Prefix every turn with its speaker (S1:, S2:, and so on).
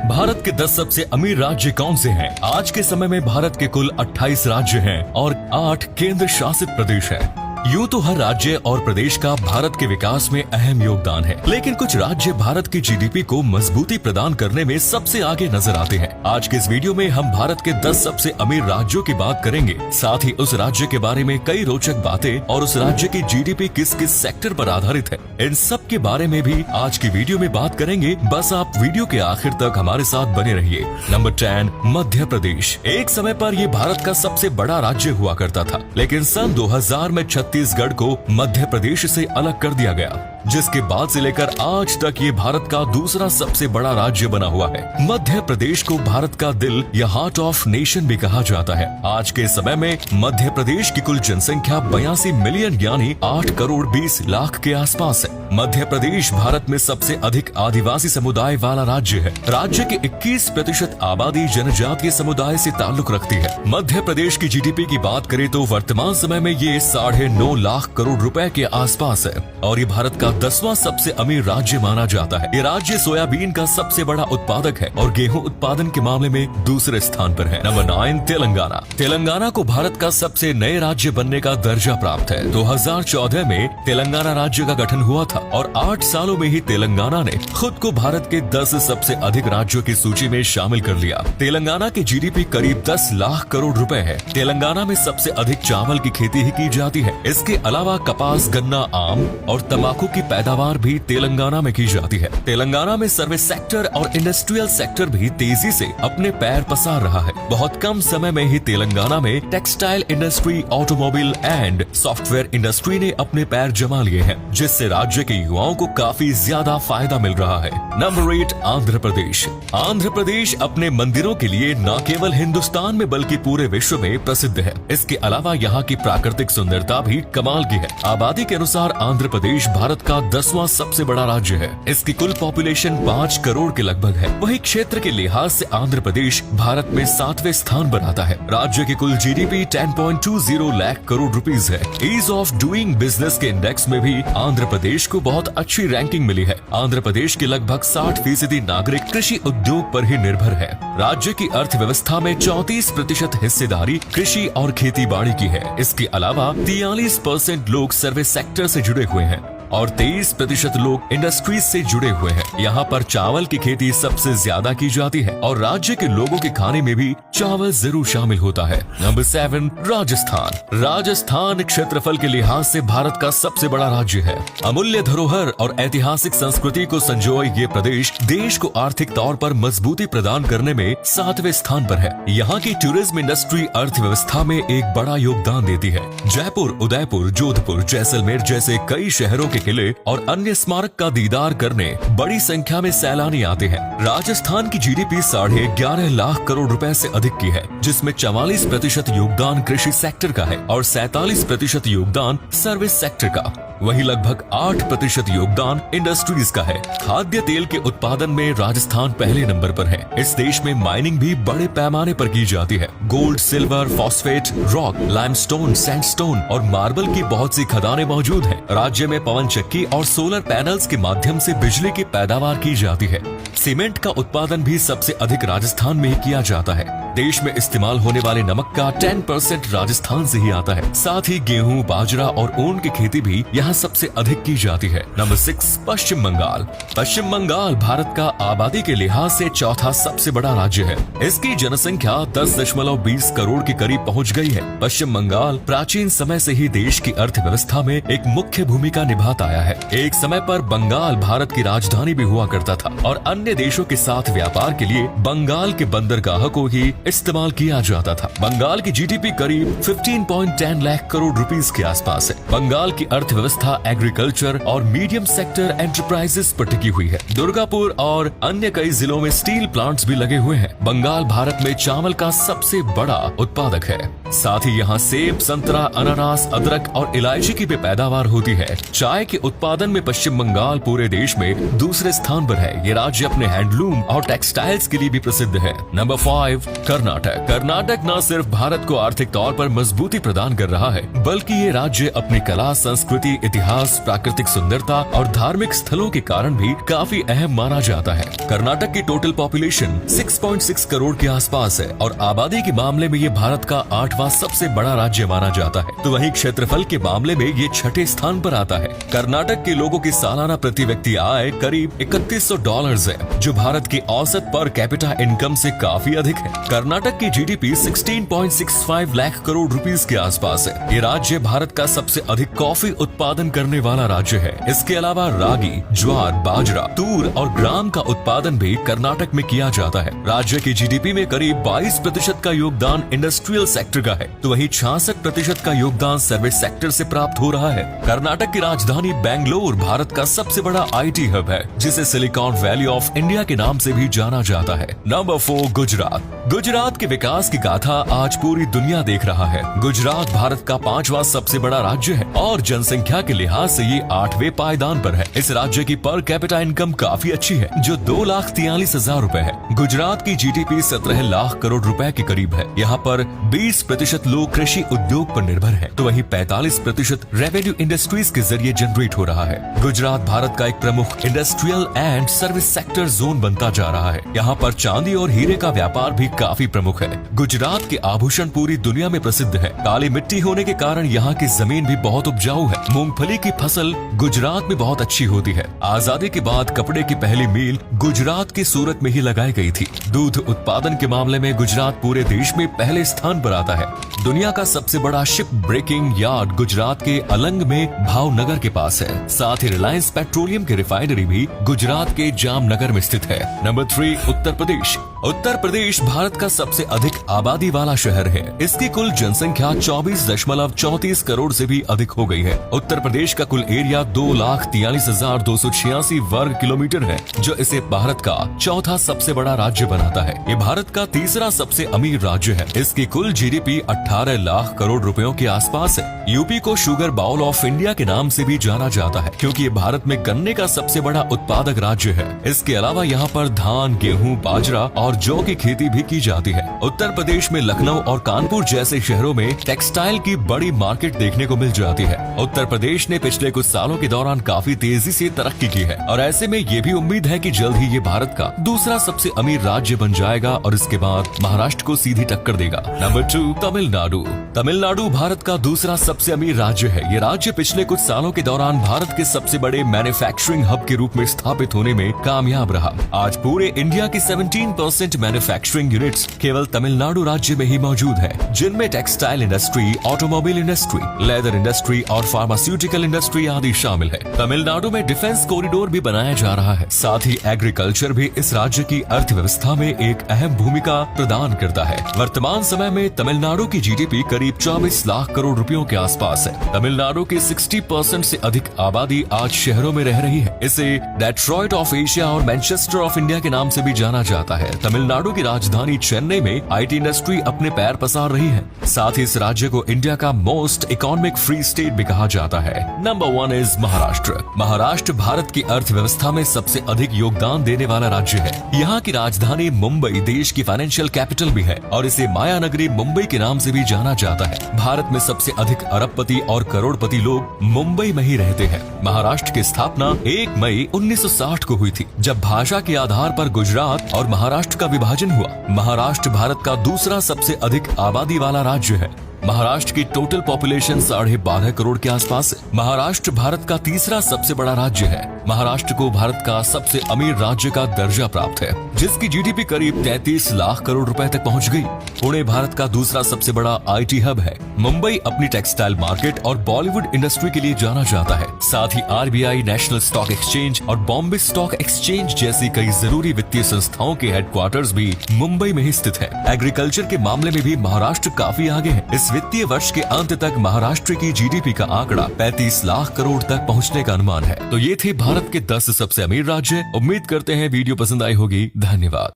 S1: भारत के 10 सबसे अमीर राज्य कौन से हैं? आज के समय में भारत के कुल 28 राज्य हैं और 8 केंद्र शासित प्रदेश हैं। यूँ तो हर राज्य और प्रदेश का भारत के विकास में अहम योगदान है, लेकिन कुछ राज्य भारत की जीडीपी को मजबूती प्रदान करने में सबसे आगे नजर आते हैं। आज के इस वीडियो में हम भारत के 10 सबसे अमीर राज्यों की बात करेंगे, साथ ही उस राज्य के बारे में कई रोचक बातें और उस राज्य की जीडीपी किस किस सेक्टर पर आधारित है, इन सब के बारे में भी आज की वीडियो में बात करेंगे। बस आप वीडियो के आखिर तक हमारे साथ बने रहिए। नंबर 10, मध्य प्रदेश। एक समय पर ये भारत का सबसे बड़ा राज्य हुआ करता था, लेकिन सन 2000 में छत्तीसगढ़ को मध्य प्रदेश से अलग कर दिया गया, जिसके बाद से लेकर आज तक ये भारत का दूसरा सबसे बड़ा राज्य बना हुआ है। मध्य प्रदेश को भारत का दिल या हार्ट ऑफ नेशन भी कहा जाता है। आज के समय में मध्य प्रदेश की कुल जनसंख्या 82 मिलियन यानी 8 करोड़ 20 लाख के आसपास है। मध्य प्रदेश भारत में सबसे अधिक आदिवासी समुदाय वाला राज्य है। राज्य के 21% आबादी जनजातीय समुदाय से ताल्लुक रखती है। मध्य प्रदेश की जीडीपी की बात करें तो वर्तमान समय में ये 9.5 लाख करोड़ रुपए के आसपास है और ये भारत का 10वां सबसे अमीर राज्य माना जाता है। ये राज्य सोयाबीन का सबसे बड़ा उत्पादक है और गेहूं उत्पादन के मामले में दूसरे स्थान पर है। नंबर 9, तेलंगाना। तेलंगाना को भारत का सबसे नए राज्य बनने का दर्जा प्राप्त है। 2014 में तेलंगाना राज्य का गठन हुआ था और 8 सालों में ही तेलंगाना ने खुद को भारत के 10 सबसे अधिक राज्यों की सूची में शामिल कर लिया। तेलंगाना की जीडीपी करीब 10 लाख करोड़ रुपए है। तेलंगाना में सबसे अधिक चावल की खेती ही की जाती है। इसके अलावा कपास, गन्ना, आम और तंबाकू की पैदावार भी तेलंगाना में की जाती है। तेलंगाना में सर्विस सेक्टर और इंडस्ट्रियल सेक्टर भी तेजी से अपने पैर पसार रहा है। बहुत कम समय में ही तेलंगाना में textile industry, automobile and software industry ने अपने पैर जमा लिए हैं, जिससे राज्य के युवाओं को काफी ज्यादा फायदा मिल रहा है। नंबर 8, आंध्र प्रदेश। आंध्र प्रदेश अपने मंदिरों के लिए न केवल हिंदुस्तान में बल्कि पूरे विश्व में प्रसिद्ध है। इसके अलावा यहाँ की प्राकृतिक सुंदरता भी कमाल की है। आबादी के अनुसार आंध्र प्रदेश भारत का 10वां सबसे बड़ा राज्य है। इसकी कुल पॉपुलेशन 5 करोड़ के लगभग है। वही क्षेत्र के लिहाज से आंध्र प्रदेश भारत में 7वें स्थान पर आता है। राज्य की कुल जीडीपी 10.20 लाख करोड़ रुपीस है। ईज ऑफ डूइंग बिजनेस के इंडेक्स में भी आंध्र प्रदेश को बहुत अच्छी रैंकिंग मिली है। आंध्र प्रदेश के लगभग 60% नागरिक कृषि उद्योग पर ही निर्भर है। राज्य की अर्थव्यवस्था में 34% हिस्सेदारी कृषि और खेती बाड़ी की है। इसके अलावा 43% लोग सर्विस सेक्टर से जुड़े हुए हैं और 23% लोग इंडस्ट्रीज से जुड़े हुए हैं। यहाँ पर चावल की खेती सबसे ज्यादा की जाती है और राज्य के लोगों के खाने में भी चावल जरूर शामिल होता है। नंबर 7, राजस्थान। राजस्थान क्षेत्रफल के लिहाज से भारत का सबसे बड़ा राज्य है। अमूल्य धरोहर और ऐतिहासिक संस्कृति को संजोए ये प्रदेश देश को आर्थिक तौर पर मजबूती प्रदान करने में 7वें स्थान पर है। यहाँ की टूरिज्म इंडस्ट्री अर्थव्यवस्था में एक बड़ा योगदान देती है। जयपुर, उदयपुर, जोधपुर, जैसलमेर जैसे कई शहरों के किले और अन्य स्मारक का दीदार करने बड़ी संख्या में सैलानी आते हैं। राजस्थान की जीडीपी 11.5 लाख करोड़ रुपए से अधिक की है, जिसमें 44% योगदान कृषि सेक्टर का है और 47% योगदान सर्विस सेक्टर का। वही लगभग 8% योगदान इंडस्ट्रीज का है। खाद्य तेल के उत्पादन में राजस्थान पहले नंबर पर है। इस देश में माइनिंग भी बड़े पैमाने पर की जाती है। Gold, silver, phosphate, rock, limestone, sandstone और मार्बल की बहुत सी खदानें मौजूद हैं। राज्य में पवन चक्की और सोलर पैनल्स के माध्यम से बिजली की पैदावार की जाती है। सीमेंट का उत्पादन भी सबसे अधिक राजस्थान में ही किया जाता है। देश में इस्तेमाल होने वाले नमक का 10% राजस्थान से ही आता है। साथ ही गेहूं, बाजरा और ऊन की खेती भी यहाँ सबसे अधिक की जाती है। नंबर 6, पश्चिम बंगाल। पश्चिम बंगाल भारत का आबादी के लिहाज से चौथा सबसे बड़ा राज्य है। इसकी जनसंख्या 10.20 करोड़ के करीब पहुँच गई है। पश्चिम बंगाल प्राचीन समय से ही देश की अर्थव्यवस्था में एक मुख्य भूमिका निभाता आया है। एक समय पर बंगाल भारत की राजधानी भी हुआ करता था और अन्य देशों के साथ व्यापार के लिए बंगाल के बंदरगाह को ही इस्तेमाल किया जाता था। बंगाल की जीडीपी करीब 15.10 लाख करोड़ रुपीस के आसपास है। बंगाल की अर्थव्यवस्था एग्रीकल्चर और मीडियम सेक्टर एंटरप्राइजेस पर टिकी हुई है। दुर्गापुर और अन्य कई जिलों में स्टील प्लांट्स भी लगे हुए हैं। बंगाल भारत में चावल का सबसे बड़ा उत्पादक है। साथ ही यहाँ सेब, संतरा, अनानास, अदरक और इलायची की भी पैदावार होती है। चाय के उत्पादन में पश्चिम बंगाल पूरे देश में दूसरे स्थान पर है। ये राज्य अपने हैंडलूम और टेक्सटाइल्स के लिए भी प्रसिद्ध है। नंबर 5, कर्नाटक न सिर्फ भारत को आर्थिक तौर पर मजबूती प्रदान कर रहा है, बल्कि ये राज्य अपनी कला, संस्कृति, इतिहास, प्राकृतिक सुंदरता और धार्मिक स्थलों के कारण भी काफी अहम माना जाता है। कर्नाटक की टोटल पॉपुलेशन 6.6 करोड़ के आसपास है और आबादी के मामले में ये भारत का 8वां सबसे बड़ा राज्य माना जाता है। तो वहीं क्षेत्रफल के मामले में ये 6ठे स्थान पर आता है। कर्नाटक के लोगों की सालाना प्रति व्यक्ति आय करीब $3100 है, जो भारत की औसत पर कैपिटा इनकम से काफी अधिक है। कर्नाटक की जीडीपी 16.65 लाख करोड़ रुपीस के आसपास है। ये राज्य भारत का सबसे अधिक कॉफी उत्पादन करने वाला राज्य है। इसके अलावा रागी, ज्वार, बाजरा, तूर और ग्राम का उत्पादन भी कर्नाटक में किया जाता है। राज्य की जीडीपी में करीब 22% का योगदान इंडस्ट्रियल सेक्टर का है, तो वहीं 66% का योगदान सर्विस सेक्टर से प्राप्त हो रहा है। कर्नाटक की राजधानी बेंगलोर भारत का सबसे बड़ा आईटी हब है, जिसे सिलिकॉन वैली ऑफ इंडिया के नाम से भी जाना जाता है। नंबर 4, गुजरात। गुजरात के विकास की गाथा आज पूरी दुनिया देख रहा है। गुजरात भारत का 5वां सबसे बड़ा राज्य है और जनसंख्या के लिहाज से ये 8वें पायदान पर है। इस राज्य की पर कैपिटा इनकम काफी अच्छी है, जो 2,43,000 रुपए है। गुजरात की जीडीपी 17 लाख करोड़ रुपए के करीब है। यहाँ पर 20% लोग कृषि उद्योग पर निर्भर है, तो वहीं 45% रेवेन्यू इंडस्ट्रीज के जरिए जनरेट हो रहा है। गुजरात भारत का एक प्रमुख industrial and service sector zone बनता जा रहा है। यहाँ पर चांदी और हीरे का व्यापार भी काफी प्रमुख है। गुजरात के आभूषण पूरी दुनिया में प्रसिद्ध है। काली मिट्टी होने के कारण यहाँ की जमीन भी बहुत उपजाऊ है। मूंगफली की फसल गुजरात में बहुत अच्छी होती है। आजादी के बाद कपड़े की पहली मील गुजरात के सूरत में ही लगाई गई थी। दूध उत्पादन के मामले में गुजरात पूरे देश में पहले स्थान पर आता है। दुनिया का सबसे बड़ा शिप ब्रेकिंग यार्ड गुजरात के अलंग में भावनगर के पास है। साथ ही रिलायंस पेट्रोलियम की रिफाइनरी भी गुजरात के जामनगर में स्थित है। नंबर 3, उत्तर प्रदेश। उत्तर प्रदेश भारत का सबसे अधिक आबादी वाला शहर है। इसकी कुल जनसंख्या 24.34 करोड़ से भी अधिक हो गई है। उत्तर प्रदेश का कुल एरिया 2,43,286 वर्ग किलोमीटर है, जो इसे भारत का 4था सबसे बड़ा राज्य बनाता है। ये भारत का 3रा सबसे अमीर राज्य है। इसकी कुल जीडीपी 18 लाख करोड़ रुपयों के आसपास है। यूपी को शुगर बाउल ऑफ इंडिया के नाम से भी जाना जाता है, क्योंकि ये भारत में गन्ने का सबसे बड़ा उत्पादक राज्य है। इसके अलावा यहाँ पर धान, गेहूँ, बाजरा और जौ की खेती भी की जाती है। उत्तर प्रदेश में लखनऊ और कानपुर जैसे शहरों में टेक्सटाइल की बड़ी मार्केट देखने को मिल जाती है। उत्तर प्रदेश ने पिछले कुछ सालों के दौरान काफी तेजी से तरक्की की है और ऐसे में ये भी उम्मीद है कि जल्द ही ये भारत का दूसरा सबसे अमीर राज्य बन जाएगा और इसके बाद महाराष्ट्र को सीधी टक्कर देगा। नंबर 2, तमिलनाडु। तमिलनाडु भारत का दूसरा सबसे अमीर राज्य है। ये राज्य पिछले कुछ सालों के दौरान भारत के सबसे बड़े मैन्युफैक्चरिंग हब के रूप में स्थापित होने में कामयाब रहा। आज पूरे इंडिया की 17% मैन्युफैक्चरिंग यूनिट्स केवल तमिलनाडु राज्य में ही मौजूद है, जिनमें textile industry, automobile industry, leather industry और फार्मास्यूटिकल इंडस्ट्री आदि शामिल है। तमिलनाडु में डिफेंस कॉरिडोर भी बनाया जा रहा है। साथ ही एग्रीकल्चर भी इस राज्य की अर्थव्यवस्था में एक अहम भूमिका प्रदान करता है। वर्तमान समय में तमिलनाडु की जीडीपी करीब 24 लाख करोड़ रुपयों के आसपास है। तमिलनाडु की 60% से अधिक आबादी आज शहरों में रह रही है। इसे डेट्रॉइट ऑफ एशिया और मैनचेस्टर ऑफ इंडिया के नाम से भी जाना जाता है। तमिलनाडु की राजधानी चेन्नई में आईटी इंडस्ट्री अपने पैर पसार रही है। साथ ही इस राज्य को इंडिया का मोस्ट इकोनॉमिक फ्री स्टेट भी कहा जाता है। Number 1 is Maharashtra. महाराष्ट्र भारत की अर्थव्यवस्था में सबसे अधिक योगदान देने वाला राज्य है। यहाँ की राजधानी मुंबई देश की फाइनेंशियल कैपिटल भी है और इसे माया नगरी मुंबई के नाम से भी जाना जाता है। भारत में सबसे अधिक अरबपति और करोड़पति लोग मुंबई में ही रहते हैं। महाराष्ट्र की स्थापना 1 मई 1960 को हुई थी, जब भाषा के आधार पर गुजरात और महाराष्ट्र का विभाजन हुआ। महाराष्ट्र भारत का दूसरा सबसे अधिक आबादी वाला राज्य है। महाराष्ट्र की टोटल पॉपुलेशन 12.5 करोड़ के आसपास है। महाराष्ट्र भारत का तीसरा सबसे बड़ा राज्य है। महाराष्ट्र को भारत का सबसे अमीर राज्य का दर्जा प्राप्त है, जिसकी जीडीपी करीब 33 लाख करोड़ रुपए तक पहुंच गई। पुणे भारत का दूसरा सबसे बड़ा आईटी हब है। मुंबई अपनी टेक्सटाइल मार्केट और बॉलीवुड इंडस्ट्री के लिए जाना जाता है। साथ ही आरबीआई, नेशनल स्टॉक एक्सचेंज और बॉम्बे स्टॉक एक्सचेंज जैसी कई जरूरी वित्तीय संस्थाओं के हेडक्वार्टर्स भी मुंबई में ही स्थित है। एग्रीकल्चर के मामले में भी महाराष्ट्र काफी आगे है। इस वित्तीय वर्ष के अंत तक महाराष्ट्र की जीडीपी का आंकड़ा 35 लाख करोड़ तक पहुंचने का अनुमान है। तो ये थे भारत के 10 सबसे अमीर राज्य। उम्मीद करते हैं वीडियो पसंद आई होगी। धन्यवाद।